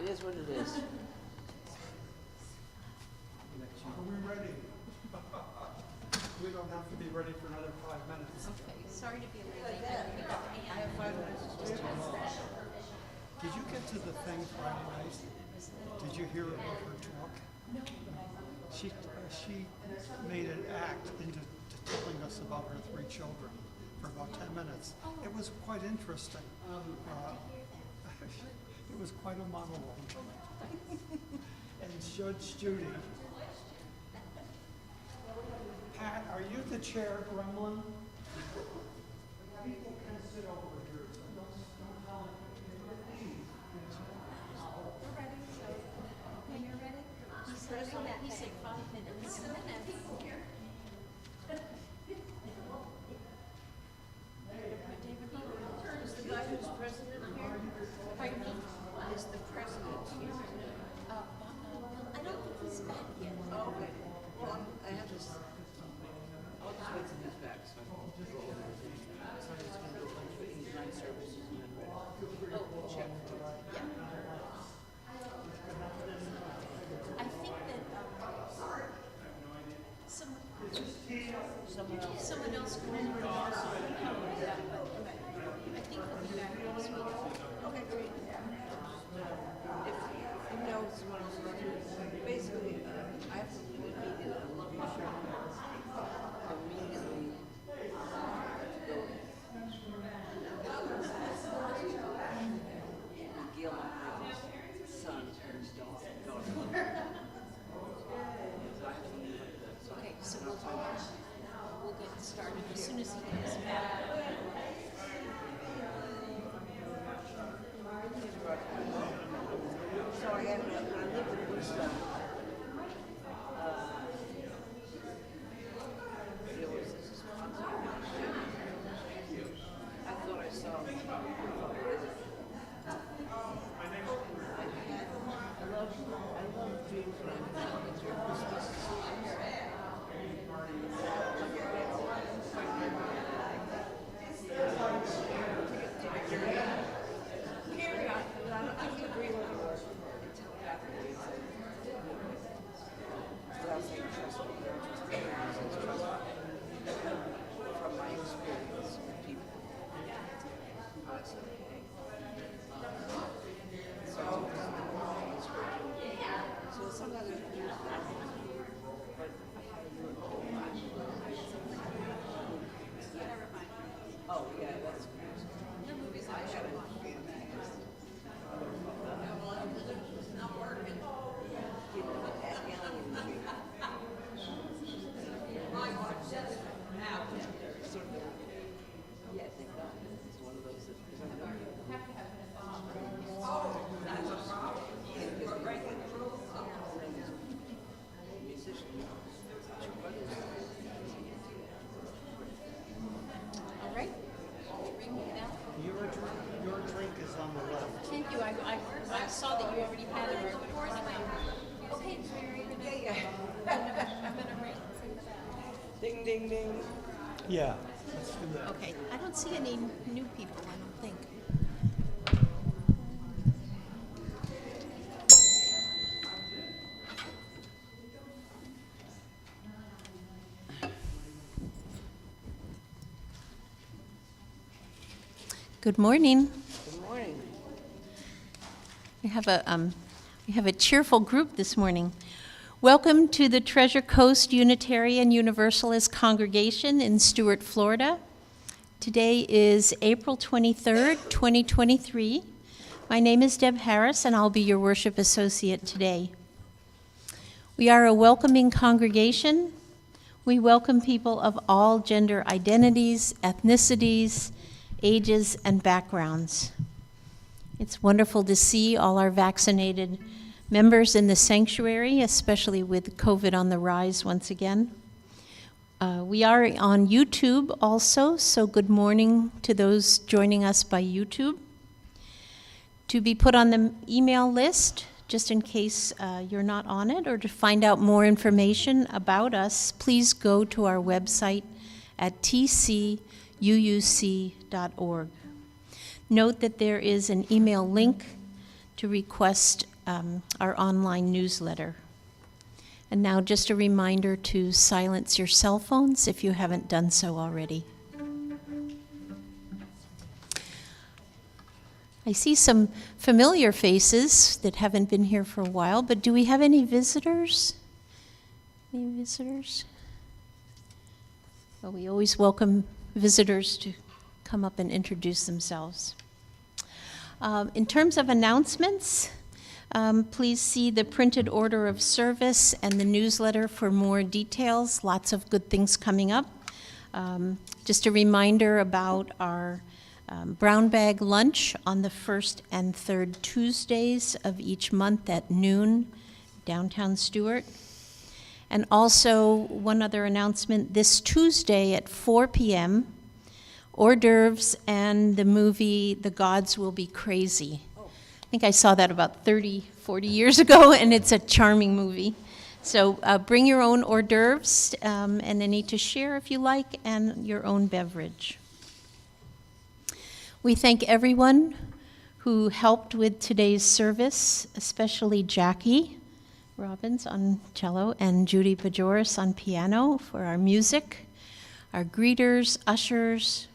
is what it is. Are we ready? We don't have to be ready for another 5 minutes. Okay, sorry to be late. I have 5 minutes. Just Did you get to the thing Friday night? Did you hear about her talk? No. She made an act into telling us about her 3 children for about 10 minutes. It was quite interesting. It was quite a monologue. And Judge Judy. Pat, are you the chair, Gremlin? People can sit over here, so don't tell them. We're ready, so when you're ready, he said 5 minutes. Is the guy who's president here? Pardon me? Is the president here? I don't think he's back yet. Oh, okay. Well, I have this. I'll just wait till he's back, so I can go over everything. So I'm just gonna do a bunch of 89 services and then ready. Oh, check. Yeah. I think that someone else can already also. Yeah, but I think he'll be back next week. Okay, great. If you know someone else is too, basically, I have to do a meeting, I love my shirt. Immediately, Gil, my son, and his daughter. So I have to leave like that. So Okay, so we'll get started as soon as he comes back. So I lived in Woodstock. There was this I thought I saw. I love dreams when I'm talking to Carry on. I can agree with you. Telepathically, without saying trust me, from my experience with people. It's okay. So sometimes I use that, but I had to do it all the time. Oh, yeah, that's good. Your movies I are had a showing. not working. Getting that alien movie. Sort of, yeah, thank God. It's one of those that is All right. Ring me now. Your drink is on the left. Thank you. I saw that you already had it. Okay, so you're gonna. I'm gonna ring from the back. ding, ding, ding. Yeah, let's do that. Okay. I don't see any new people. I don't think. Good morning. Good morning. We have a cheerful group this morning. Welcome to the Treasure Coast Unitarian Universalist Congregation in Stuart, Florida. Today is April 23rd, 2023. My name is Deb Harris, and I'll be your worship associate today. We are a welcoming congregation. We welcome people of all gender identities, ethnicities, ages, and backgrounds. It's wonderful to see all our vaccinated members in the sanctuary, especially with COVID on the rise once again. We are on YouTube also, so good morning to those joining us by YouTube. To be put on the email list, just in case you're not on it, or to find out more information about us, please go to our website at tcuuc.org. Note that there is an email link to request our online newsletter. And now just a reminder to silence your cell phones if you haven't done so already. I see some familiar faces that haven't been here for a while, but do we have any visitors? Any visitors? Well, we always welcome visitors to come up and introduce themselves. In terms of announcements, please see the printed order of service and the newsletter for more details. Lots of good things coming up. Just a reminder about our brown bag lunch on the first and third Tuesdays of each month at noon, downtown Stewart. And also, one other announcement, this Tuesday at 4 p.m., hors d'oeuvres and the movie The Gods Will Be Crazy. I think I saw that about 30, 40 years ago, and it's a charming movie. So bring your own hors d'oeuvres and any to share if you like, and your own beverage. We thank everyone who helped with today's service, especially Jackie Robbins on cello and Judy Bajoris on piano for our music, our greeters, ushers,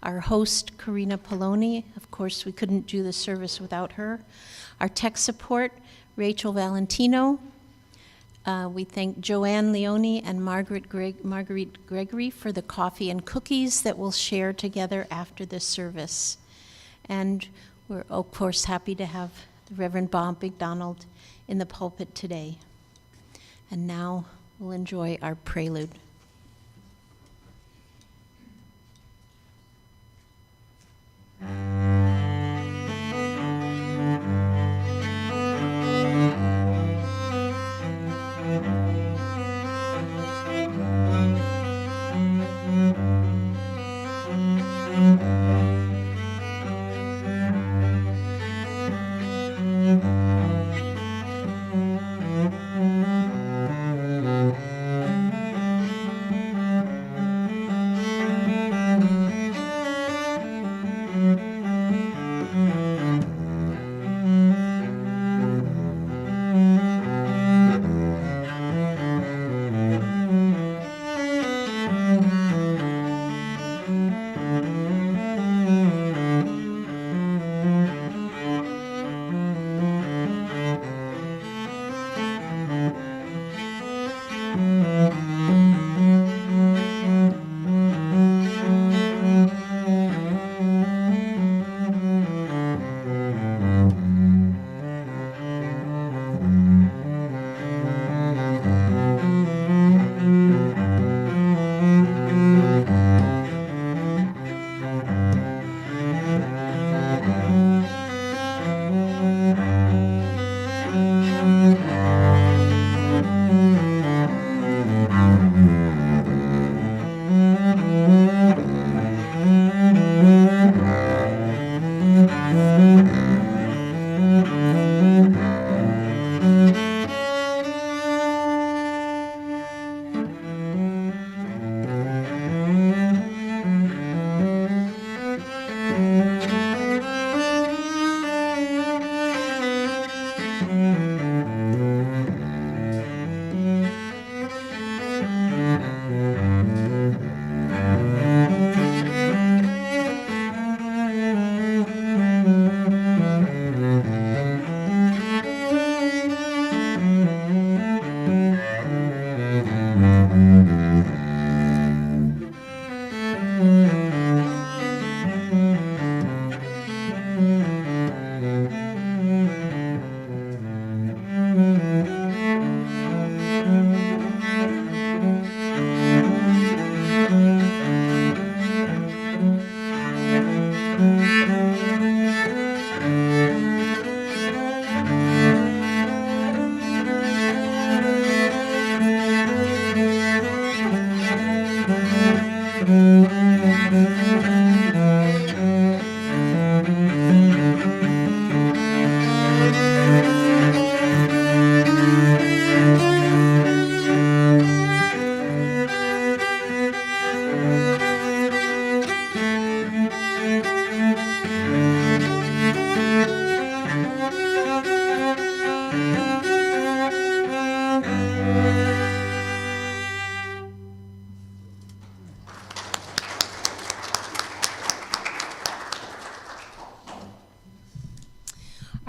our host, Karina Poloni. Of course, we couldn't do the service without her. Our tech support, Rachel Valentino. We thank Joanne Leone and Marguerite Gregory for the coffee and cookies that we'll share together after this service. And we're, of course, happy to have the Reverend Bob MacDonald in the pulpit today. And now we'll enjoy our prelude.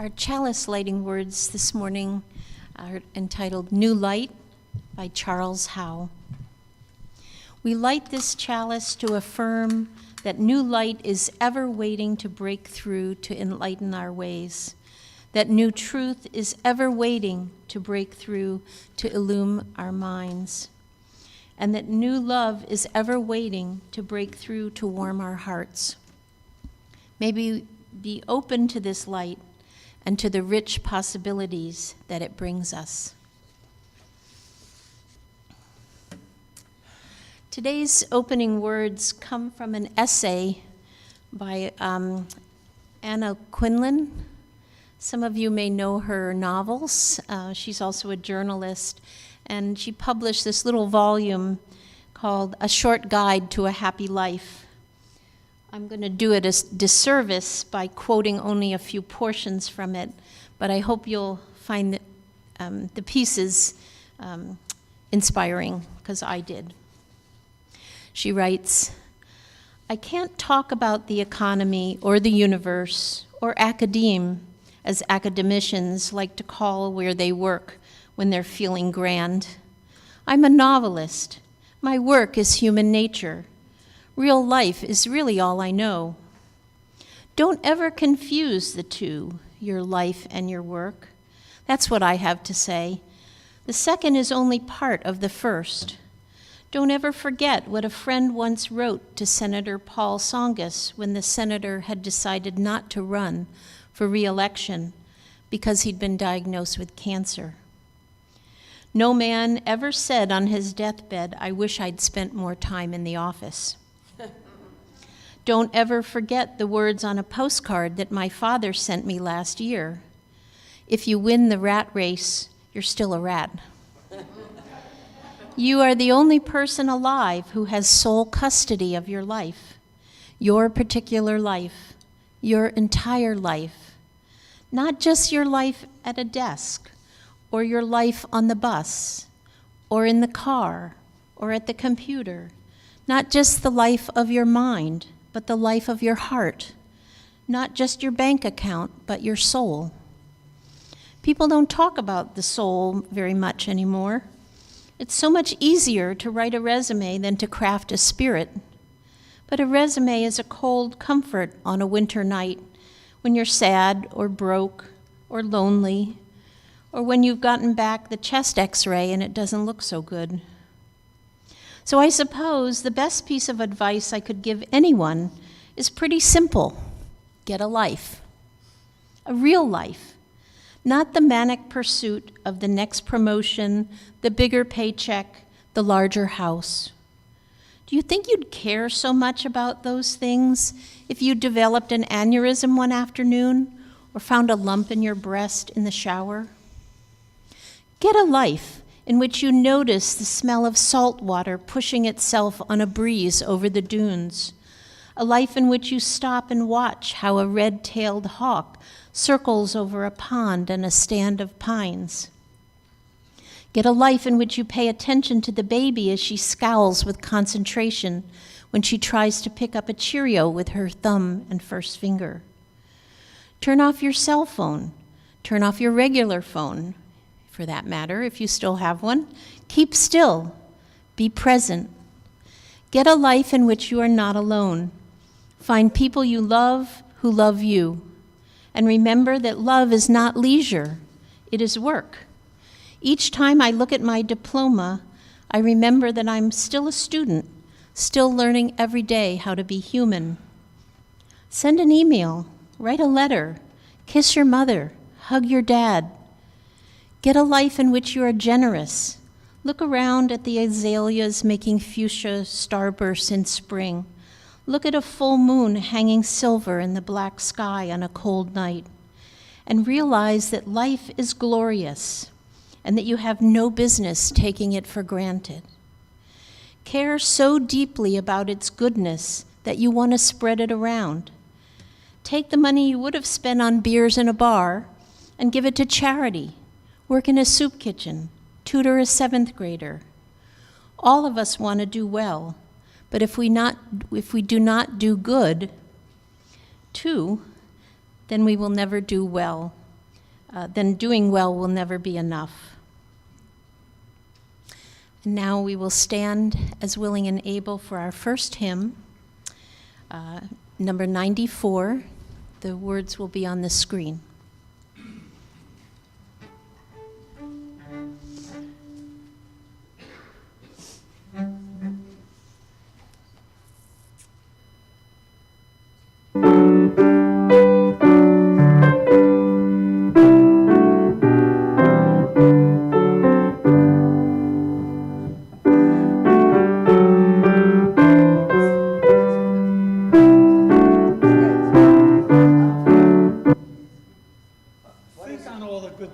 Our chalice lighting words this morning are entitled New Light by Charles Howe. We light this chalice to affirm that new light is ever waiting to break through to enlighten our ways, that new truth is ever waiting to break through to illume our minds, and that new love is ever waiting to break through to warm our hearts. May we be open to this light and to the rich possibilities that it brings us. Today's opening words come from an essay by Anna Quinlan. Some of you may know her novels. She's also a journalist, and she published this little volume called A Short Guide to a Happy Life. I'm going to do it a disservice by quoting only a few portions from it, but I hope you'll find the pieces inspiring, because I did. She writes, I can't talk about the economy or the universe or academe, as academicians like to call where they work when they're feeling grand. I'm a novelist. My work is human nature. Real life is really all I know. Don't ever confuse the two, your life and your work. That's what I have to say. The second is only part of the first. Don't ever forget what a friend once wrote to Senator Paul Tsongas when the senator had decided not to run for re-election because he'd been diagnosed with cancer. No man ever said on his deathbed, I wish I'd spent more time in the office. Don't ever forget the words on a postcard that my father sent me last year. If you win the rat race, you're still a rat. You are the only person alive who has sole custody of your life, your particular life, your entire life, not just your life at a desk, or your life on the bus, or in the car, or at the computer, not just the life of your mind, but the life of your heart, not just your bank account, but your soul. People don't talk about the soul very much anymore. It's so much easier to write a resume than to craft a spirit. But a resume is a cold comfort on a winter night when you're sad or broke or lonely, or when you've gotten back the chest x-ray and it doesn't look so good. So I suppose the best piece of advice I could give anyone is pretty simple. Get a life. A real life. Not the manic pursuit of the next promotion, the bigger paycheck, the larger house. Do you think you'd care so much about those things if you developed an aneurysm one afternoon or found a lump in your breast in the shower? Get a life in which you notice the smell of salt water pushing itself on a breeze over the dunes, a life in which you stop and watch how a red-tailed hawk circles over a pond and a stand of pines. Get a life in which you pay attention to the baby as she scowls with concentration when she tries to pick up a Cheerio with her thumb and first finger. Turn off your cell phone. Turn off your regular phone, for that matter, if you still have one. Keep still. Be present. Get a life in which you are not alone. Find people you love who love you. And remember that love is not leisure. It is work. Each time I look at my diploma, I remember that I'm still a student, still learning every day how to be human. Send an email. Write a letter. Kiss your mother. Hug your dad. Get a life in which you are generous. Look around at the azaleas making fuchsia starbursts in spring. Look at a full moon hanging silver in the black sky on a cold night, and realize that life is glorious and that you have no business taking it for granted. Care so deeply about its goodness that you want to spread it around. Take the money you would have spent on beers in a bar and give it to charity. Work in a soup kitchen, tutor a 7th grader. All of us want to do well, but if we do not do good, too, then we will never do well. then doing well will never be enough. And now we will stand as willing and able for our first hymn, number 94. The words will be on the screen.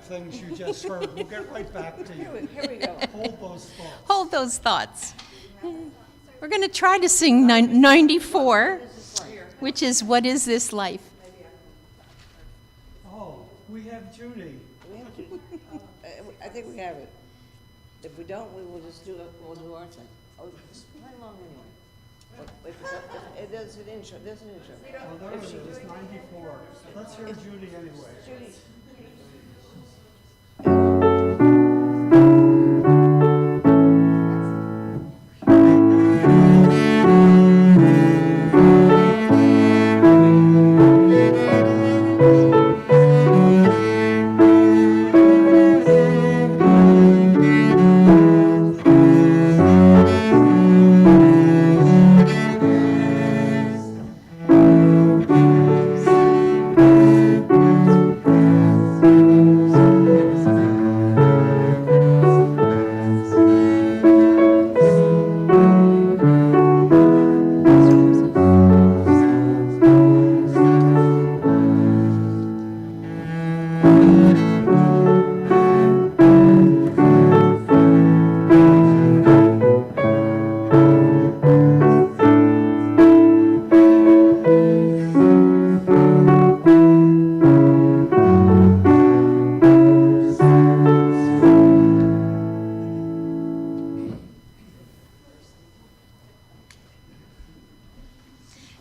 Things you just heard. We'll get right back to you. Here we go. Hold those thoughts. Hold those thoughts. We're going to try to sing 94, which is What Is This Life? Oh, we have Judy. I think we have it. If we don't, we will just do it, we'll do our thing. Oh, it's right along anyway. But it does an intro, there's an intro. Oh, there it is, 94. Let's hear Judy anyway. Judy.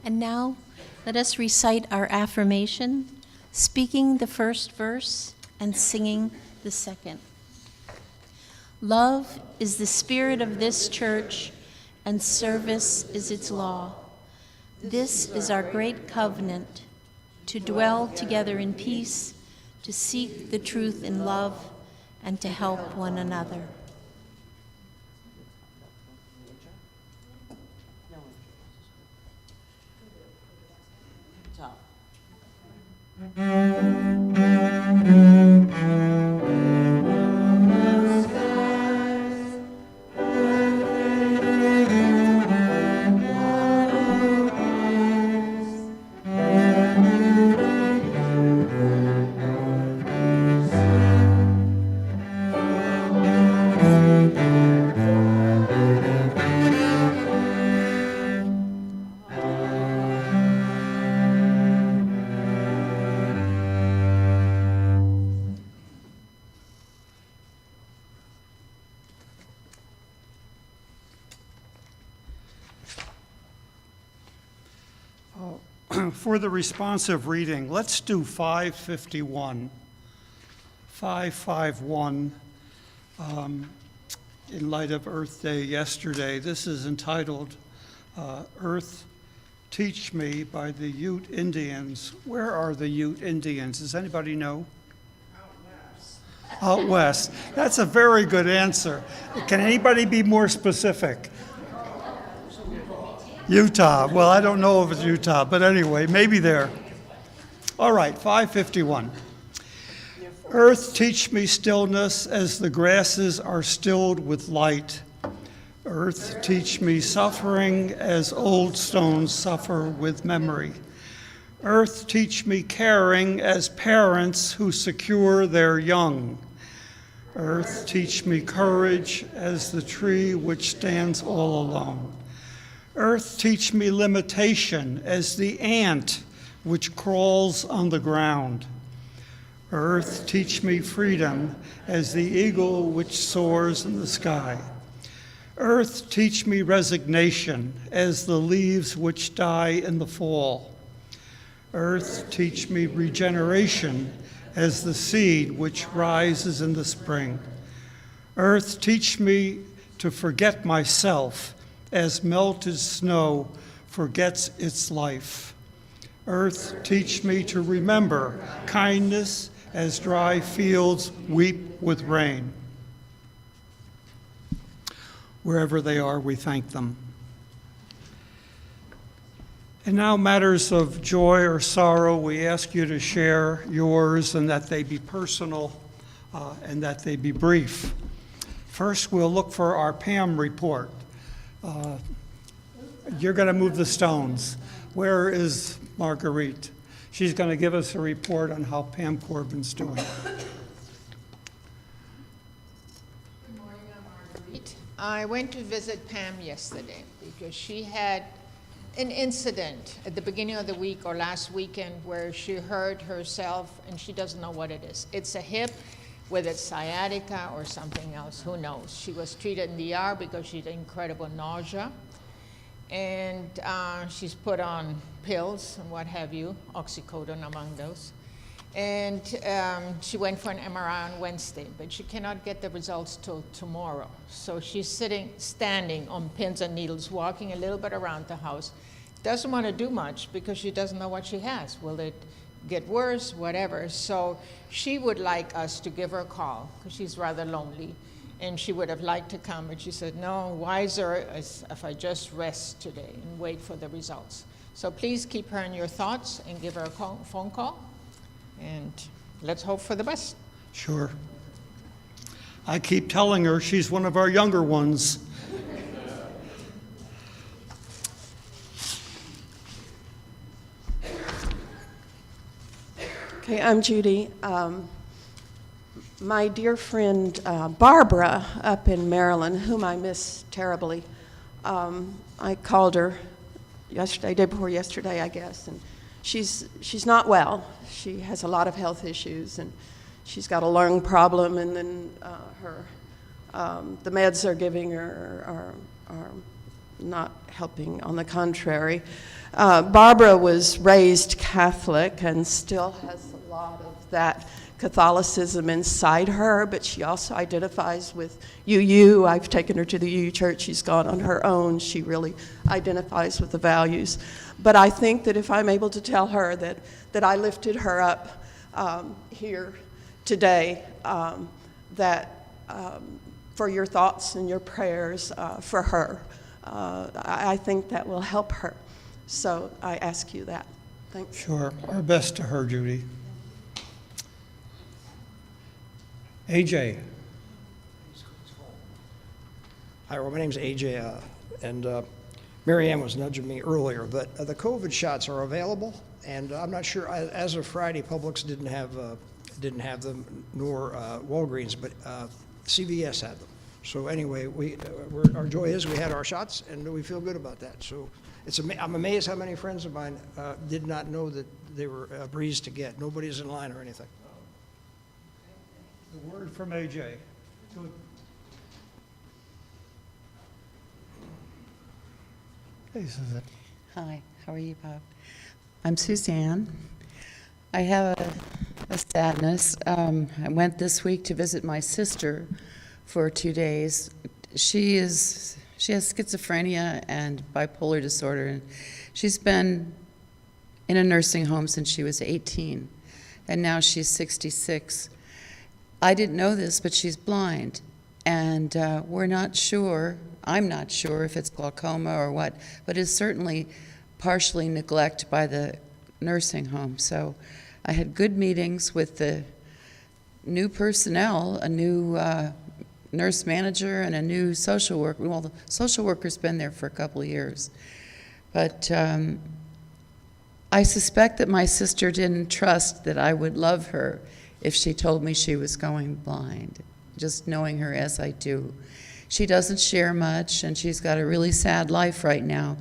And now, let us recite our affirmation, speaking the first verse and singing the second. Love is the spirit of this church, and service is its law. This is our great covenant, to dwell together in peace, to seek the truth in love, and to help one another. Top. For the responsive reading, let's do 551. 551, in light of Earth Day yesterday. This is entitled Earth Teach Me by the Ute Indians. Where are the Ute Indians? Does anybody know? Out west. That's a very good answer. Can anybody be more specific? Utah. Well, I don't know if it's Utah, but anyway, maybe there. All right, 551. Earth, teach me stillness as the grasses are stilled with light. Earth, teach me suffering as old stones suffer with memory. Earth, teach me caring as parents who secure their young. Earth, teach me courage as the tree which stands all alone. Earth, teach me limitation as the ant which crawls on the ground. Earth, teach me freedom as the eagle which soars in the sky. Earth, teach me resignation as the leaves which die in the fall. Earth, teach me regeneration as the seed which rises in the spring. Earth, teach me to forget myself as melted snow forgets its life. Earth, teach me to remember kindness as dry fields weep with rain. Wherever they are, we thank them. And now, matters of joy or sorrow, we ask you to share yours and that they be personal and that they be brief. First, we'll look for our Pam report. You're going to move the stones. Where is Marguerite? She's going to give us a report on how Pam Corbin's doing. Good morning, I'm Marguerite. I went to visit Pam yesterday because she had an incident at the beginning of the week or last weekend where she hurt herself and she doesn't know what it is. It's a hip, whether it's sciatica or something else, who knows. She was treated in the ER because she had incredible nausea. And she's put on pills and what have you, oxycodone among those. And she went for an MRI on Wednesday, but she cannot get the results till tomorrow. So she's standing on pins and needles, walking a little bit around the house. Doesn't want to do much because she doesn't know what she has. Will it get worse, whatever? So she would like us to give her a call because she's rather lonely. And she would have liked to come, but she said, no, wiser is if I just rest today and wait for the results. So please keep her in your thoughts and give her a phone call, and let's hope for the best. Sure. I keep telling her she's one of our younger ones. Okay, I'm Judy. My dear friend Barbara up in Maryland, whom I miss terribly, I called her yesterday, day before yesterday, I guess, and she's not well. She has a lot of health issues, and she's got a lung problem, and then the meds they're giving her are not helping. On the contrary, Barbara was raised Catholic and still has a lot of that Catholicism inside her, but she also identifies with UU. I've taken her to the UU church. She's gone on her own. She really identifies with the values. But I think that if I'm able to tell her that I lifted her up here today, for your thoughts and your prayers for her, I think that will help her. So I ask you that. Thanks. Sure. Our best to her, Judy. AJ. Hi, well, my name's AJ, and Mary Ann was nudging me earlier, but the COVID shots are available, and I'm not sure, as of Friday, Publix didn't have them, nor Walgreens, but CVS had them. So anyway, our joy is we had our shots, and we feel good about that. So I'm amazed how many friends of mine did not know that they were a breeze to get. Nobody's in line or anything. The word from AJ. Hey, Suzanne. Hi, how are you, Bob? I'm Suzanne. I have a sadness. I went this week to visit my sister for 2 days. She has schizophrenia and bipolar disorder, and she's been in a nursing home since she was 18, and now she's 66. I didn't know this, but she's blind, and we're not sure, I'm not sure if it's glaucoma or what, but it's certainly partially neglect by the nursing home. So I had good meetings with the new personnel, a new nurse manager and a new social worker. Well, the social worker's been there for a couple of years. But I suspect that my sister didn't trust that I would love her if she told me she was going blind, just knowing her as I do. She doesn't share much, and she's got a really sad life right now.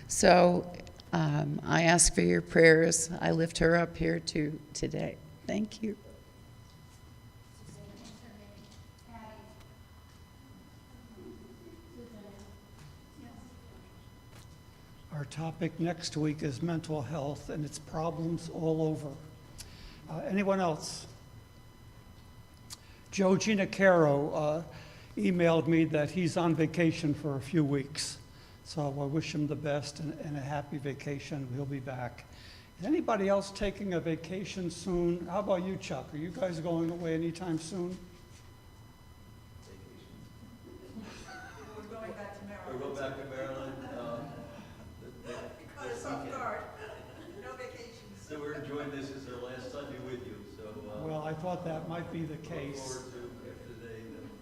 So I ask for your prayers. I lift her up here today. Thank you. Our topic next week is mental health and its problems all over. Anyone else? Joe Ginacaro emailed me that he's on vacation for a few weeks. So I wish him the best and a happy vacation. He'll be back. Is anybody else taking a vacation soon? How about you, Chuck? Are you guys going away anytime soon? We're going back to Maryland. Caught us off guard. No vacations. So we're enjoying this as our last Sunday with you, so. Well, I thought that might be the Look case. forward to after today.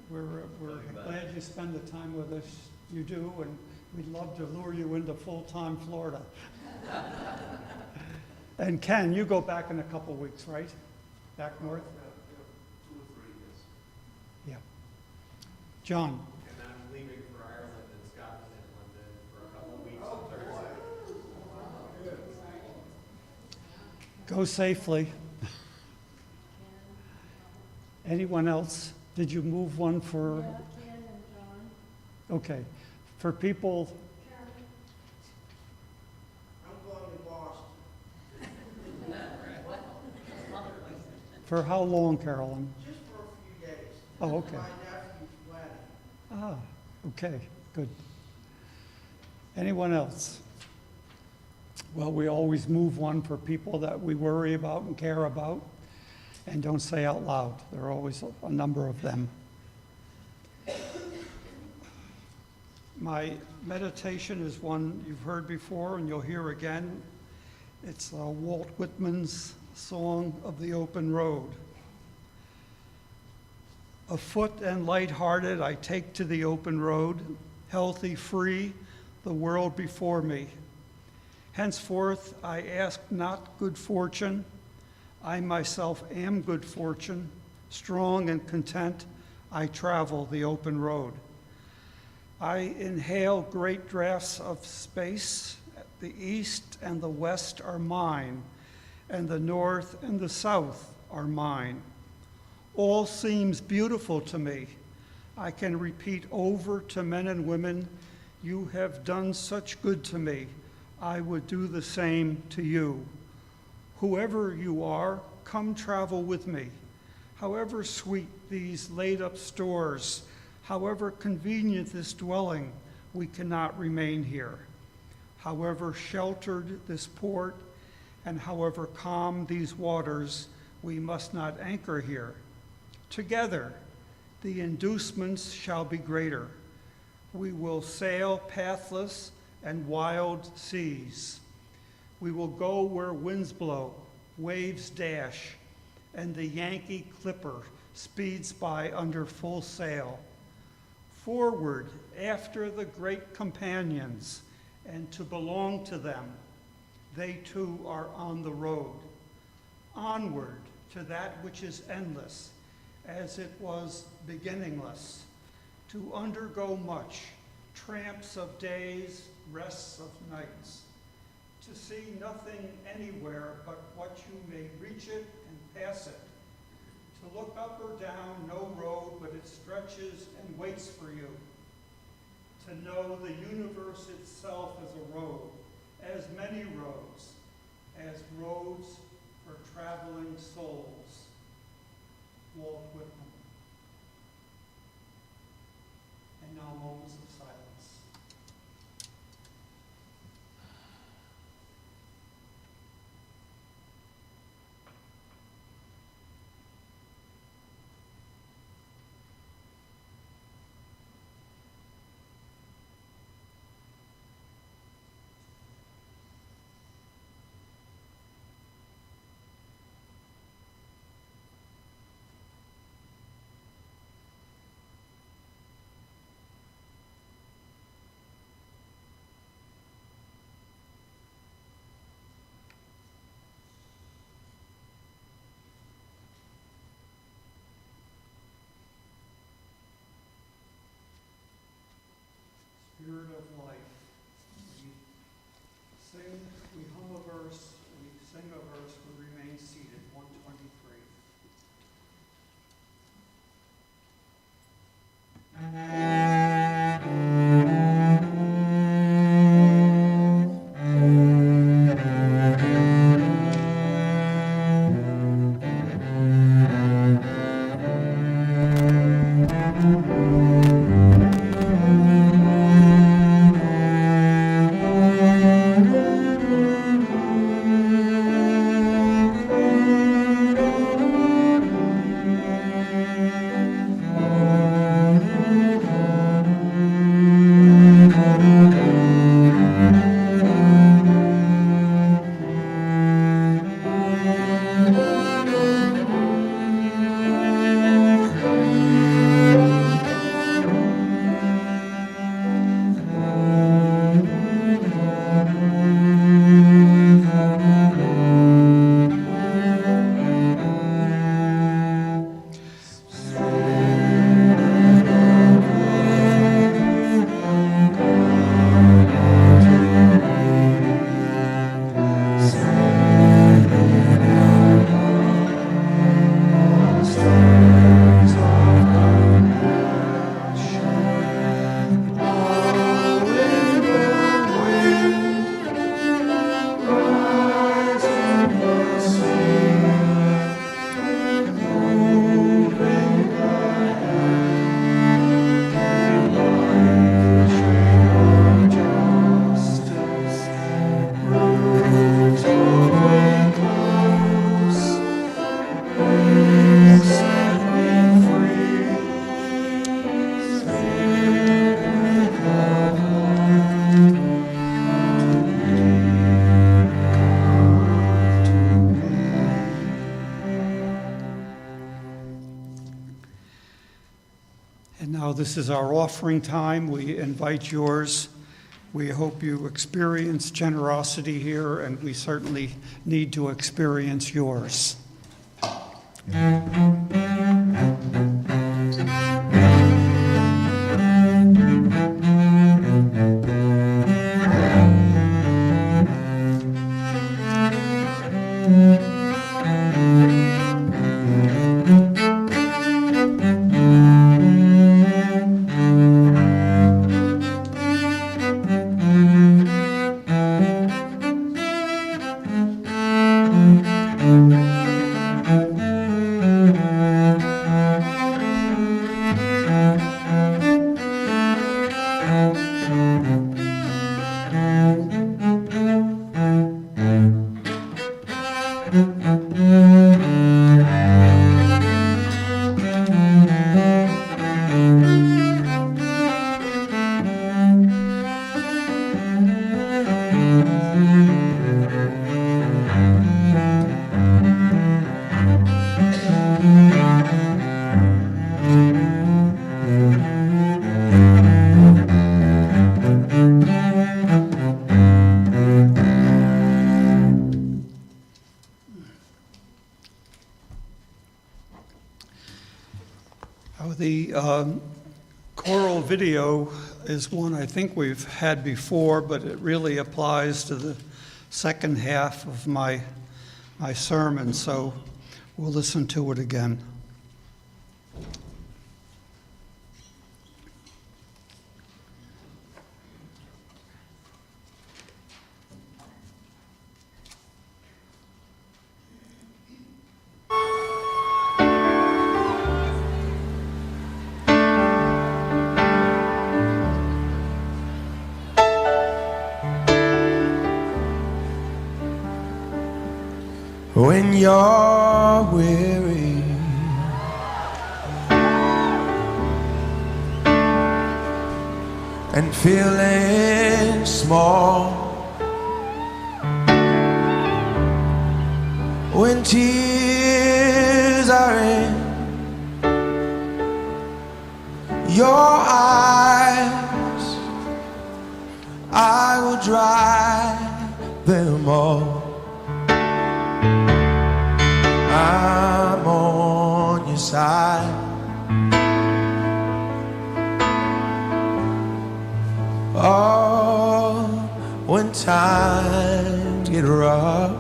We're glad you spend the time with us. You do, and we'd love to lure you into full-time Florida. And Ken, you go back in a couple weeks, right? Back north? 2 or 3, yes. Yeah. John? And I'm leaving for Ireland and Scotland and London for a couple of weeks on Thursday. Go safely. Anyone else? Did you move one for? Yeah, Ken and John. Okay. For people. I'm going to Boston. For how long, Carolyn? Just for a few days. Oh, okay. My nephew's wedding. Ah, okay, good. Anyone else? Well, we always move one for people that we worry about and care about and don't say out loud. There are always a number of them. My meditation is one you've heard before and you'll hear again. It's Walt Whitman's Song of the Open Road. Afoot and light-hearted, I take to the open road, healthy, free, the world before me. Henceforth, I ask not good fortune. I myself am good fortune. Strong and content, I travel the open road. I inhale great draughts of space. The east and the west are mine, and the north and the south are mine. All seems beautiful to me. I can repeat over to men and women, you have done such good to me. I would do the same to you. Whoever you are, come travel with me. However sweet these laid-up stores, however convenient this dwelling, we cannot remain here. However sheltered this port, and however calm these waters, we must not anchor here. Together, the inducements shall be greater. We will sail pathless and wild seas. We will go where winds blow, waves dash, and the Yankee clipper speeds by under full sail. Forward after the great companions, and to belong to them, they too are on the road. Onward to that which is endless, as it was beginningless, to undergo much, tramps of days, rests of nights, to see nothing anywhere but what you may reach it and pass it, to look up or down no road, but it stretches and waits for you, to know the universe itself as a road, as many roads, as roads for traveling souls. Walt Whitman. And now moments of silence. Spirit of life. We hum a verse, we sing a verse, we remain seated, 123. This is our offering time. We invite yours. We hope you experience generosity here, and we certainly need to experience yours. The choral video is one I think we've had before, but it really applies to the second half of my sermon, so we'll listen to it again. When you're weary and feeling small, when tears are in your eyes, I will dry them all. I'm on your side. Oh, when times get rough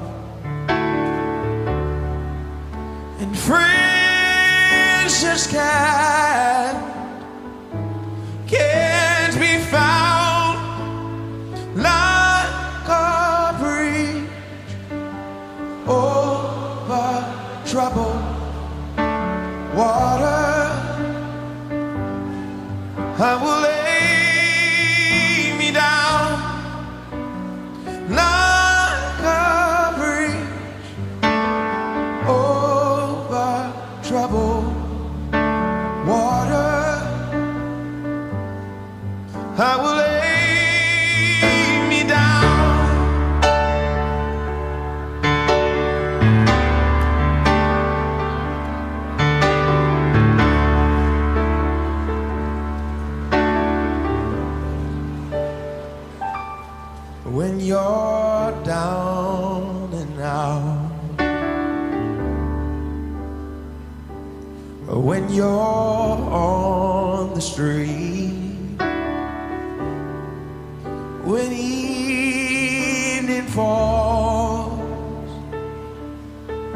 and friends just can't be found like a bridge over troubled water. I will lay me down like a bridge over troubled water. I will lay me down. When you're down and out, when you're on the street, when evening falls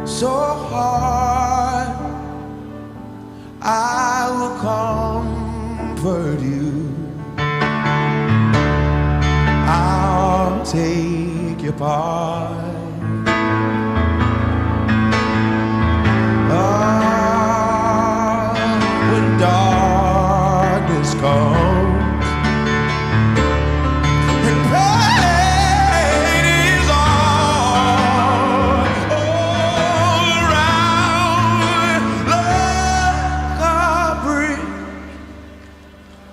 so hard, I will comfort you. I'll take your part. When darkness comes and pain is all around, like a bridge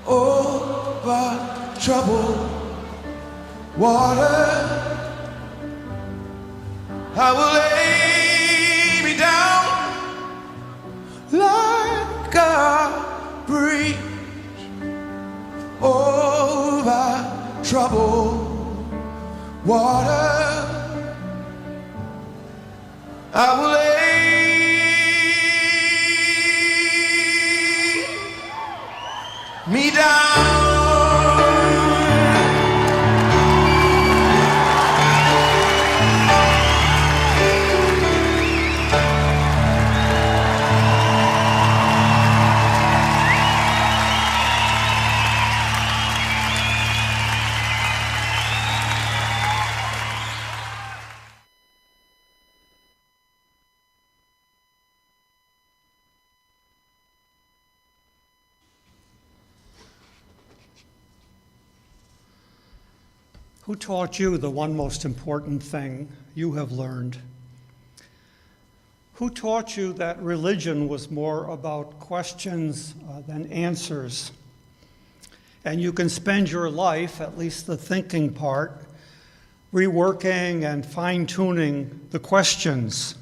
over troubled water, I will lay me down like a bridge troubled water. I will lay me down. Who taught you the one most important thing you have learned? Who taught you that religion was more about questions than answers? And you can spend your life, at least the thinking part, reworking and fine-tuning the questions.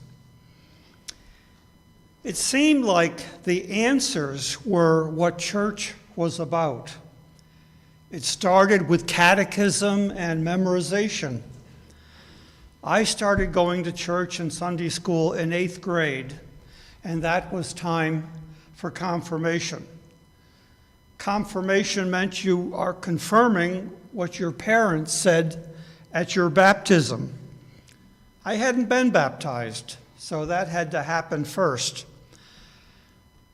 It seemed like the answers were what church was about. It started with catechism and memorization. I started going to church and Sunday school in 8th grade, and that was time for confirmation. Confirmation meant you are confirming what your parents said at your baptism. I hadn't been baptized, so that had to happen first.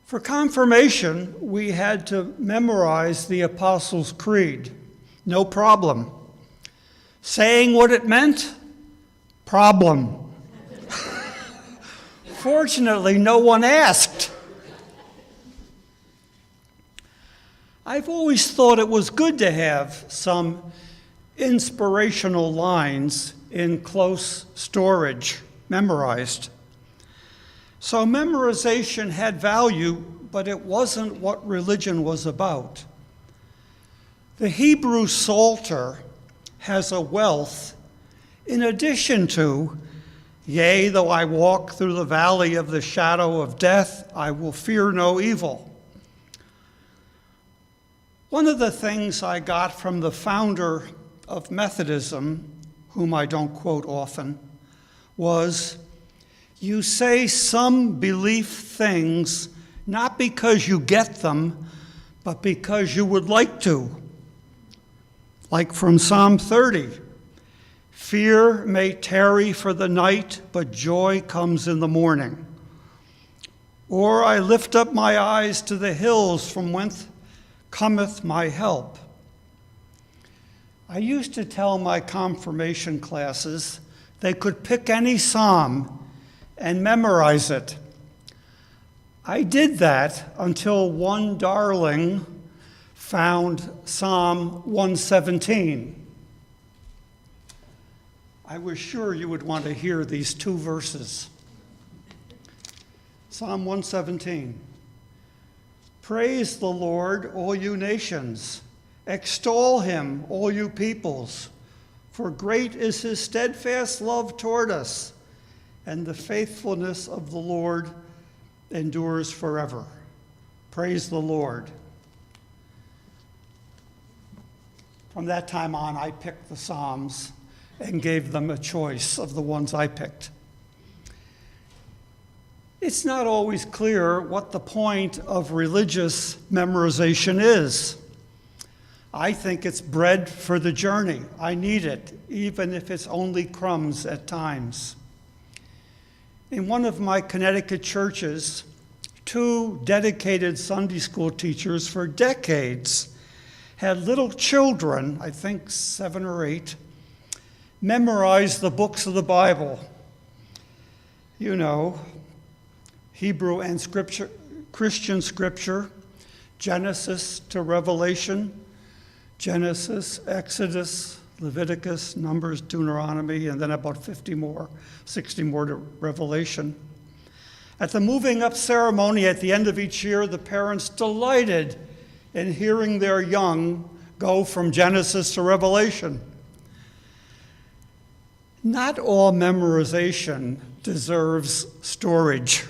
For confirmation, we had to memorize the Apostles' Creed. No problem. Saying what it meant? Problem. Fortunately, no one asked. I've always thought it was good to have some inspirational lines in close storage, memorized. So memorization had value, but it wasn't what religion was about. The Hebrew Psalter has a wealth in addition to, yea, though I walk through the valley of the shadow of death, I will fear no evil. One of the things I got from the founder of Methodism, whom I don't quote often, was, you say some belief things not because you get them, but because you would like to. Like from Psalm 30, fear may tarry for the night, but joy comes in the morning. Or I lift up my eyes to the hills from whence cometh my help. I used to tell my confirmation classes they could pick any psalm and memorize it. I did that until one darling found Psalm 117. I was sure you would want to hear these two verses. Psalm 117. Praise the Lord, all you nations. Extol him, all you peoples. For great is his steadfast love toward us, and the faithfulness of the Lord endures forever. Praise the Lord. From that time on, I picked the Psalms and gave them a choice of the ones I picked. It's not always clear what the point of religious memorization is. I think it's bread for the journey. I need it, even if it's only crumbs at times. In one of my Connecticut churches, 2 dedicated Sunday school teachers for decades had little children, I think 7 or 8, memorize the books of the Bible. You know, Hebrew and Scripture, Christian Scripture, Genesis to Revelation, Genesis, Exodus, Leviticus, Numbers, Deuteronomy, and then about 60 more to Revelation. At the moving up ceremony at the end of each year, the parents delighted in hearing their young go from Genesis to Revelation. Not all memorization deserves storage.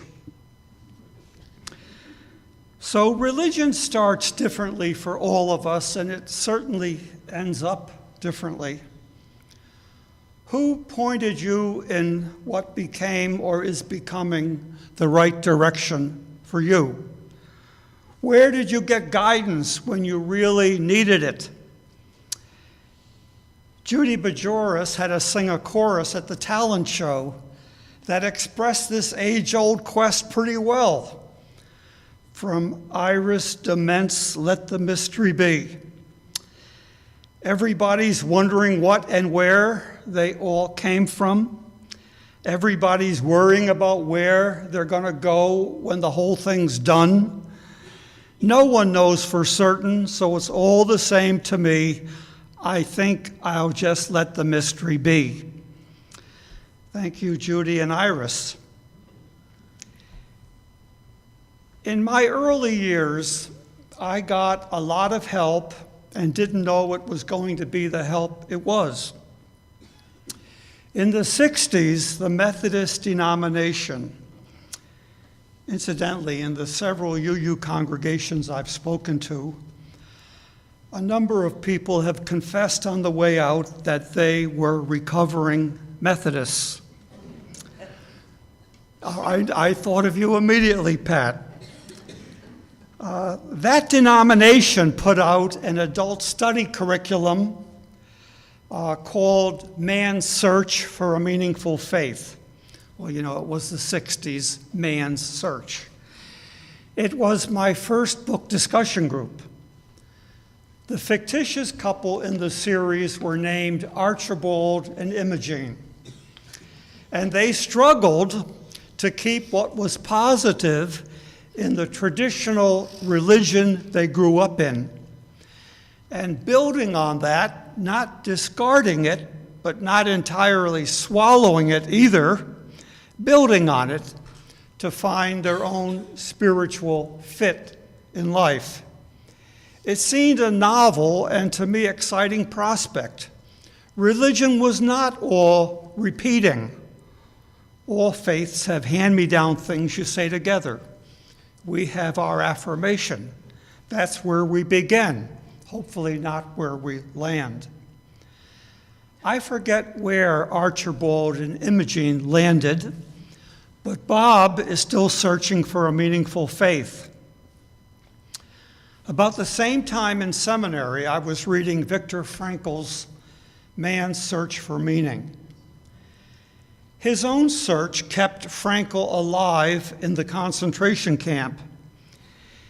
So religion starts differently for all of us, and it certainly ends up differently. Who pointed you in what became or is becoming the right direction for you? Where did you get guidance when you really needed it? Judy Bajoris had us sing a chorus at the talent show that expressed this age-old quest pretty well. From Iris Dements, Let the Mystery Be. Everybody's wondering what and where they all came from. Everybody's worrying about where they're going to go when the whole thing's done. No one knows for certain, so it's all the same to me. I think I'll just let the mystery be. Thank you, Judy and Iris. In my early years, I got a lot of help and didn't know it was going to be the help it was. In the 60s, the Methodist denomination, incidentally, in the several UU congregations I've spoken to, a number of people have confessed on the way out that they were recovering Methodists. I thought of you immediately, Pat. That denomination put out an adult study curriculum called Man's Search for a Meaningful Faith. Well, you know, it was the 60s, Man's Search. It was my first book discussion group. The fictitious couple in the series were named Archibald and Imogene. And they struggled to keep what was positive in the traditional religion they grew up in. And building on that, not discarding it, but not entirely swallowing it either, building on it to find their own spiritual fit in life. It seemed a novel and, to me, exciting prospect. Religion was not all repeating. All faiths have hand-me-down things you say together. We have our affirmation. That's where we begin, hopefully not where we land. I forget where Archibald and Imogene landed, but Bob is still searching for a meaningful faith. About the same time in seminary, I was reading Viktor Frankl's Man's Search for Meaning. His own search kept Frankl alive in the concentration camp.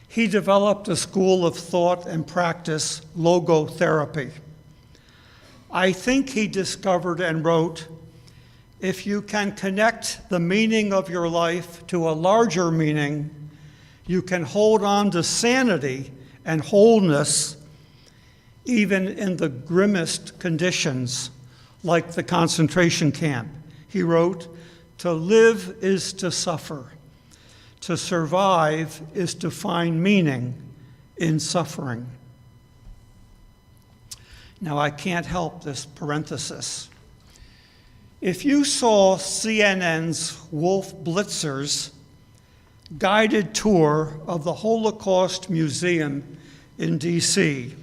He developed a school of thought and practice, logotherapy. I think he discovered and wrote, if you can connect the meaning of your life to a larger meaning, you can hold on to sanity and wholeness even in the grimmest conditions, like the concentration camp. He wrote, to live is to suffer. To survive is to find meaning in suffering. Now, I can't help this parenthesis. If you saw CNN's Wolf Blitzer's guided tour of the Holocaust Museum in D.C.,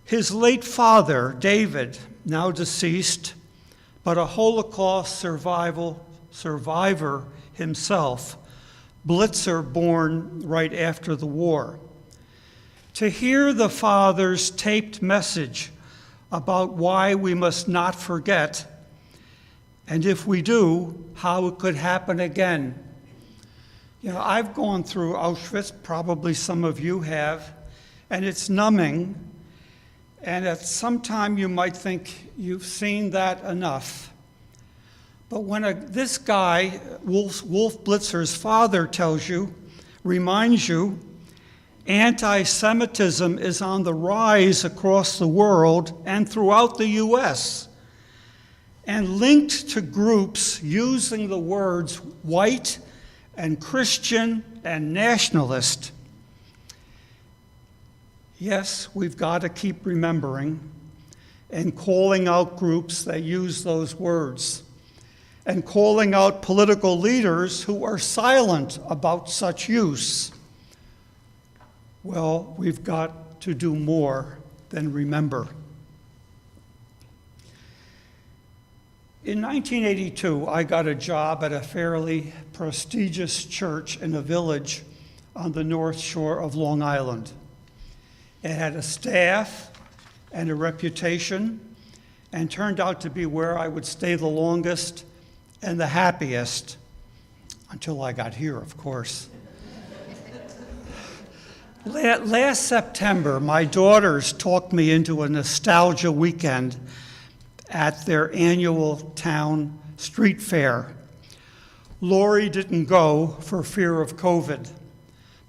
his late father, David, now deceased, but a Holocaust survivor himself, Blitzer born right after the war. To hear the father's taped message about why we must not forget, and if we do, how it could happen again. You know, I've gone through Auschwitz, probably some of you have, and it's numbing. And at some time you might think you've seen that enough. But when this guy, Wolf Blitzer's father, tells you, reminds you, anti-Semitism is on the rise across the world and throughout the U.S., and linked to groups using the words white and Christian and nationalist. Yes, we've got to keep remembering and calling out groups that use those words, and calling out political leaders who are silent about such use. Well, we've got to do more than remember. In 1982, I got a job at a fairly prestigious church in a village on the North Shore of Long Island. It had a staff and a reputation, and turned out to be where I would stay the longest and the happiest, until I got here, of course. Last September, my daughters talked me into a nostalgia weekend at their annual town street fair. Lori didn't go for fear of COVID,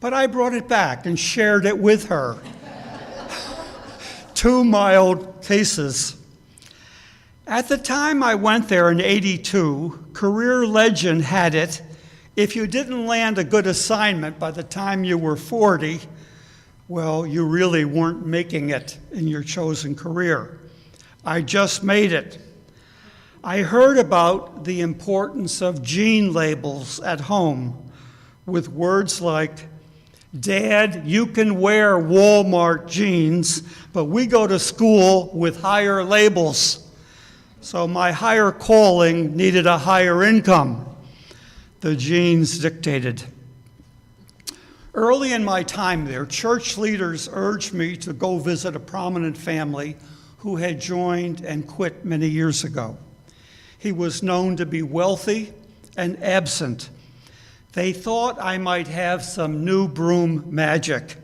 but I brought it back and shared it with her. 2 mild cases. At the time I went there in '82, career legend had it, if you didn't land a good assignment by the time you were 40, well, you really weren't making it in your chosen career. I just made it. I heard about the importance of gene labels at home with words like, "Dad, you can wear Walmart jeans, but we go to school with higher labels." So my higher calling needed a higher income. The genes dictated. Early in my time there, church leaders urged me to go visit a prominent family who had joined and quit many years ago. He was known to be wealthy and absent. They thought I might have some new broom magic.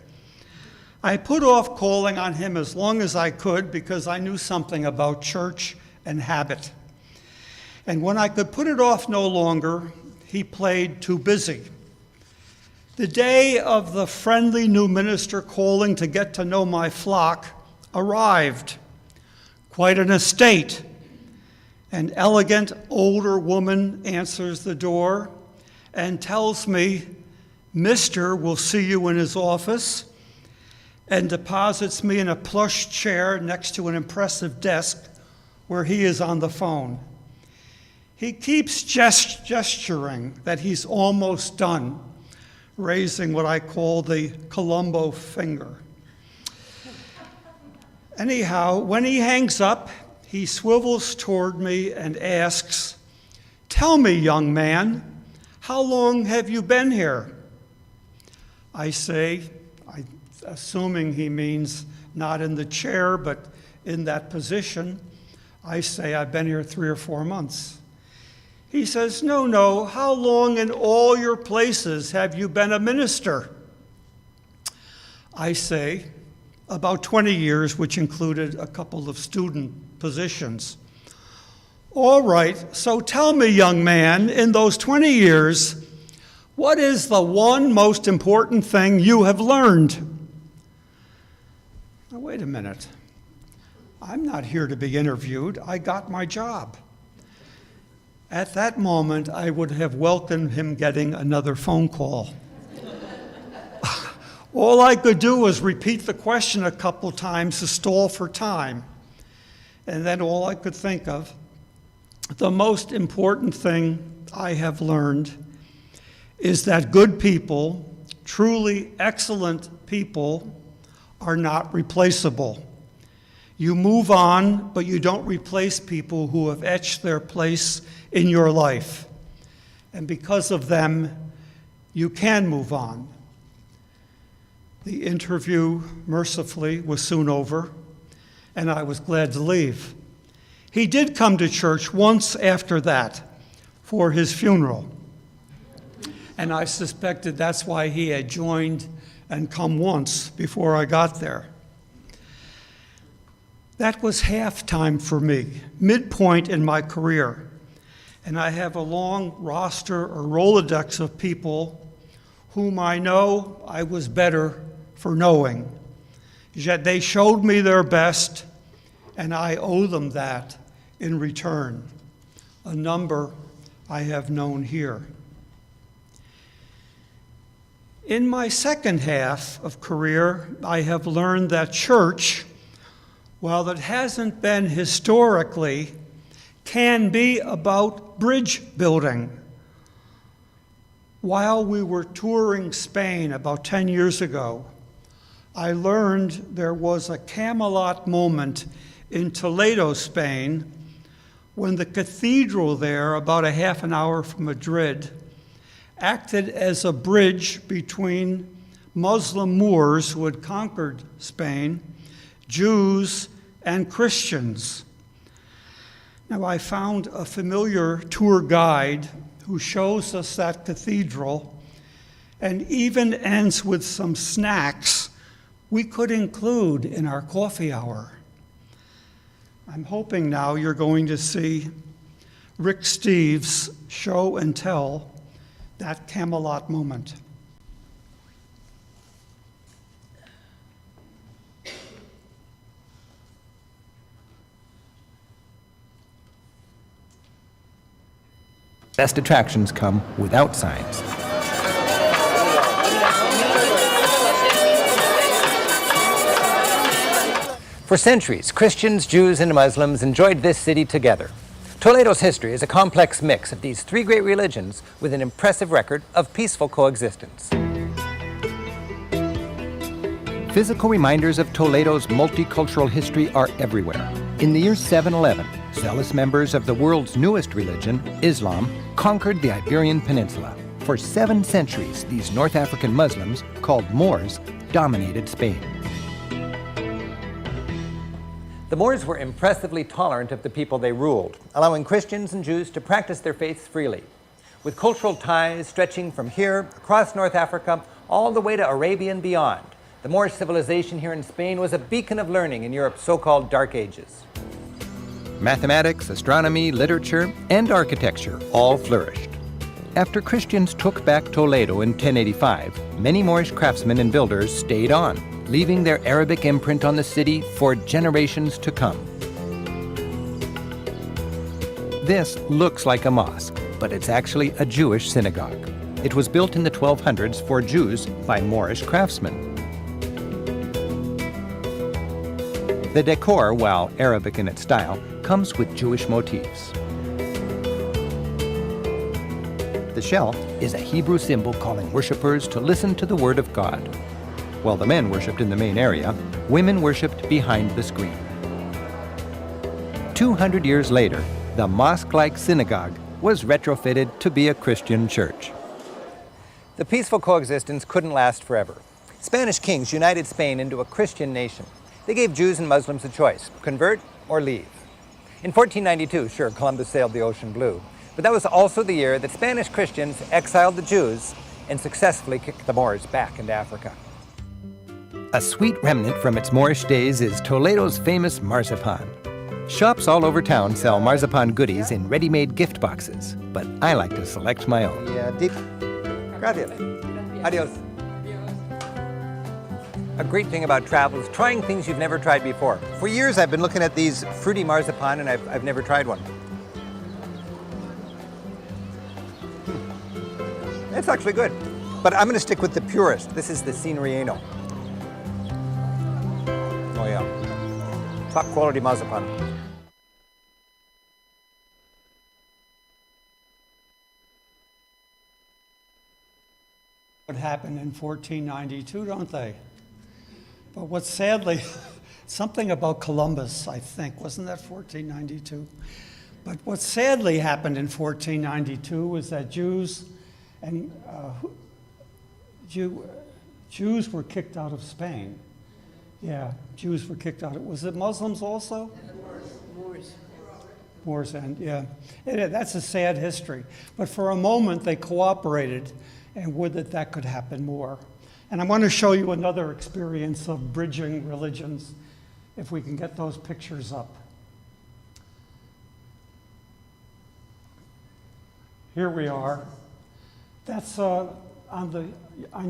I put off calling on him as long as I could because I knew something about church and habit. And when I could put it off no longer, he played too busy. The day of the friendly new minister calling to get to know my flock arrived. Quite an estate. An elegant older woman answers the door and tells me, "Mister will see you in his office," and deposits me in a plush chair next to an impressive desk where he is on the phone. He keeps gesturing that he's almost done, raising what I call the Columbo finger. Anyhow, when he hangs up, he swivels toward me and asks, "Tell me, young man, how long have you been here?" I say, assuming he means not in the chair, but in that position, I say, "I've been here 3 or 4 months." He says, No, how long in all your places have you been a minister?" I say, "About 20 years, which included a couple of student positions." "All right, so tell me, young man, in those 20 years, what is the one most important thing you have learned?" Now, wait a minute. I'm not here to be interviewed. I got my job. At that moment, I would have welcomed him getting another phone call. All I could do was repeat the question a couple times to stall for time. And then all I could think of, the most important thing I have learned is that good people, truly excellent people, are not replaceable. You move on, but you don't replace people who have etched their place in your life. And because of them, you can move on. The interview, mercifully, was soon over, and I was glad to leave. He did come to church once after that for his funeral, and I suspected that's why he had joined and come once before I got there. That was halftime for me, midpoint in my career, and I have a long roster or Rolodex of people whom I know I was better for knowing. Yet they showed me their best, and I owe them that in return. A number I have known here. In my second half of career, I have learned that church, while it hasn't been historically, can be about bridge building. While we were touring Spain about 10 years ago, I learned there was a Camelot moment in Toledo, Spain, when the cathedral there, about a half an hour from Madrid, acted as a bridge between Muslim Moors who had conquered Spain, Jews, and Christians. Now, I found a familiar tour guide who shows us that cathedral and even ends with some snacks we could include in our coffee hour. I'm hoping now you're going to see Rick Steves' show and tell that Camelot moment. Best attractions come without signs. For centuries, Christians, Jews, and Muslims enjoyed this city together. Toledo's history is a complex mix of these three great religions with an impressive record of peaceful coexistence. Physical reminders of Toledo's multicultural history are everywhere. In the year 711, zealous members of the world's newest religion, Islam, conquered the Iberian Peninsula. For 7 centuries, these North African Muslims, called Moors, dominated Spain. The Moors were impressively tolerant of the people they ruled, allowing Christians and Jews to practice their faiths freely. With cultural ties stretching from here, across North Africa, all the way to Arabia and beyond, the Moorish civilization here in Spain was a beacon of learning in Europe's so-called Dark Ages. Mathematics, astronomy, literature, and architecture all flourished. After Christians took back Toledo in 1085, many Moorish craftsmen and builders stayed on, leaving their Arabic imprint on the city for generations to come. This looks like a mosque, but it's actually a Jewish synagogue. It was built in the 1200s for Jews by Moorish craftsmen. The decor, while Arabic in its style, comes with Jewish motifs. The shell is a Hebrew symbol calling worshipers to listen to the word of God. While the men worshipped in the main area, women worshipped behind the screen. 200 years later, the mosque-like synagogue was retrofitted to be a Christian church. The peaceful coexistence couldn't last forever. Spanish kings united Spain into a Christian nation. They gave Jews and Muslims a choice, convert or leave. In 1492, sure, Columbus sailed the ocean blue, but that was also the year that Spanish Christians exiled the Jews and successfully kicked the Moors back into Africa. A sweet remnant from its Moorish days is Toledo's famous marzipan. Shops all over town sell marzipan goodies in ready-made gift boxes, but I like to select my own. Gracias. Adios. A great thing about travel is trying things you've never tried before. For years I've been looking at these fruity marzipan and I've never tried one. It's actually good, but I'm going to stick with the purest. This is the Sin Relleno. Oh yeah, top quality marzipan. What happened in 1492, don't they? But what's sadly, something about Columbus, I think, wasn't that 1492? But what sadly happened in 1492 was that Jews were kicked out of Spain. Yeah, Jews were kicked out. Was it Muslims also? Moors, and yeah. That's a sad history. But for a moment, they cooperated, and would that could happen more. And I want to show you another experience of bridging religions, if we can get those pictures up. Here we are. That's on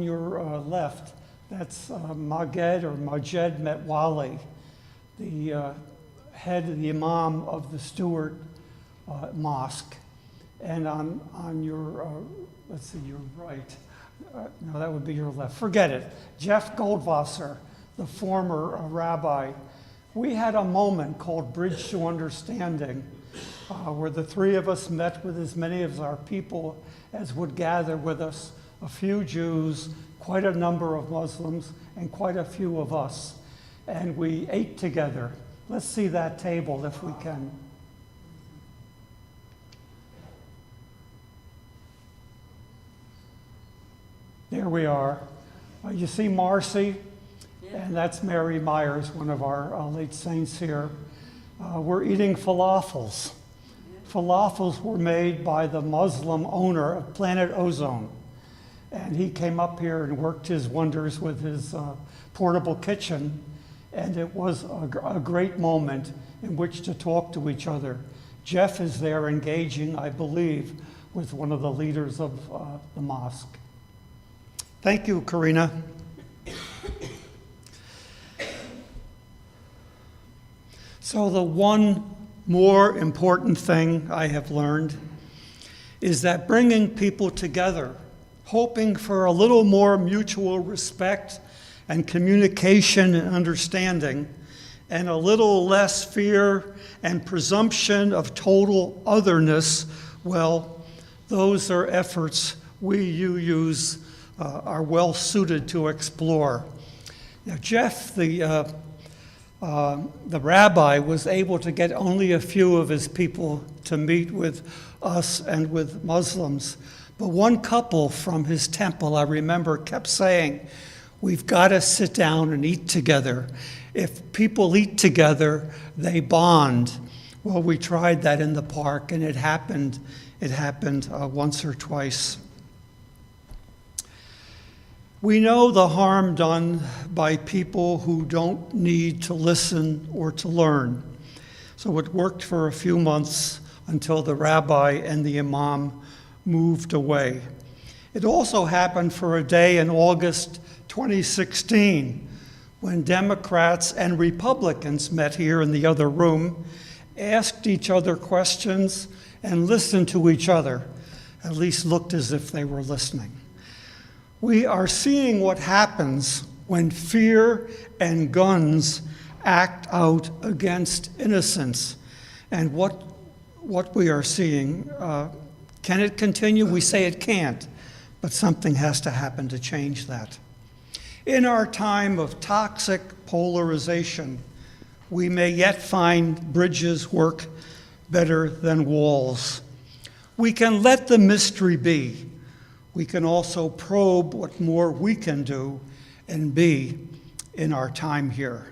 your left. That's Majed Metwali, the head, the imam of the Stewart Mosque. And on your, let's see, your right. No, that would be your left. Forget it. Jeff Goldwasser, the former rabbi. We had a moment called Bridge to Understanding, where the three of us met with as many of our people as would gather with us, a few Jews, quite a number of Muslims, and quite a few of us. And we ate together. Let's see that table if we can. here we are. You see Marcy, and that's Mary Myers, one of our late saints here. We're eating falafels. Falafels were made by the Muslim owner of Planet Ozone. And he came up here and worked his wonders with his portable kitchen. And it was a great moment in which to talk to each other. Jeff is there engaging, I believe, with one of the leaders of the mosque. Thank you, Karina. So the one more important thing I have learned is that bringing people together, hoping for a little more mutual respect and communication and understanding, and a little less fear and presumption of total otherness, well, those are efforts you use are well suited to explore. Now, Jeff, the rabbi, was able to get only a few of his people to meet with us and with Muslims. But one couple from his temple, I remember, kept saying, we've got to sit down and eat together. If people eat together, they bond. Well, we tried that in the park, and it happened once or twice. We know the harm done by people who don't need to listen or to learn. So it worked for a few months until the rabbi and the imam moved away. It also happened for a day in August 2016 when Democrats and Republicans met here in the other room, asked each other questions, and listened to each other, at least looked as if they were listening. We are seeing what happens when fear and guns act out against innocence. And what we are seeing, can it continue? We say it can't, but something has to happen to change that. In our time of toxic polarization, we may yet find bridges work better than walls. We can let the mystery be. We can also probe what more we can do and be in our time here.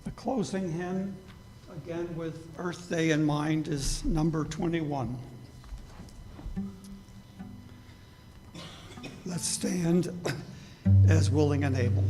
The closing hymn, again with Earth Day in mind, is number 21. Let's stand as willing and able.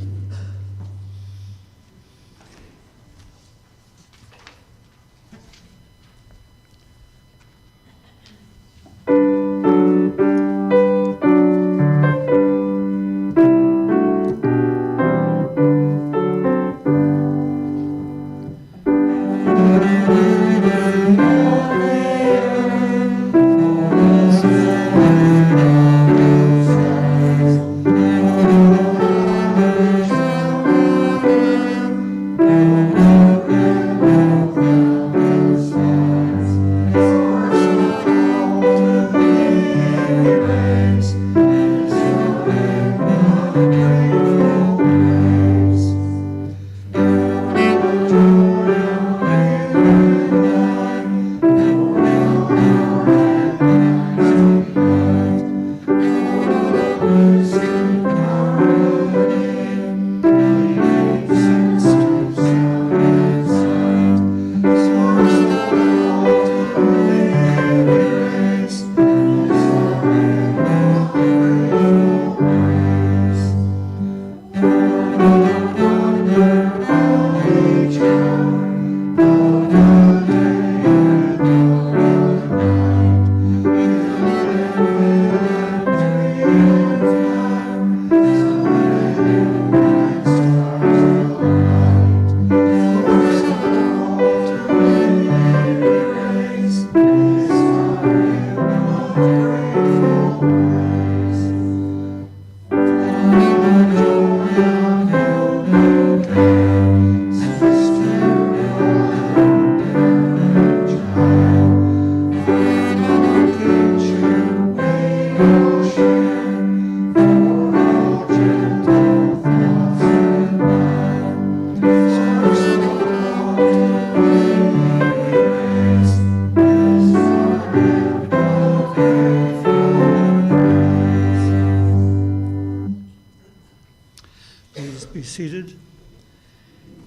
seated.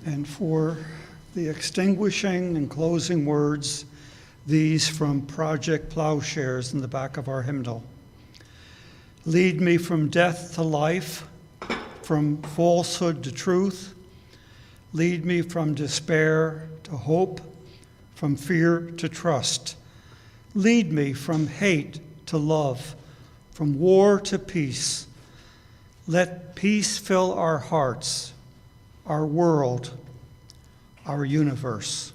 And for the extinguishing and closing words, these from Project Plowshares in the back of our hymnal. Lead me from death to life, from falsehood to truth. Lead me from despair to hope, from fear to trust. Lead me from hate to love, from war to peace. Let peace fill our hearts, our world, our universe.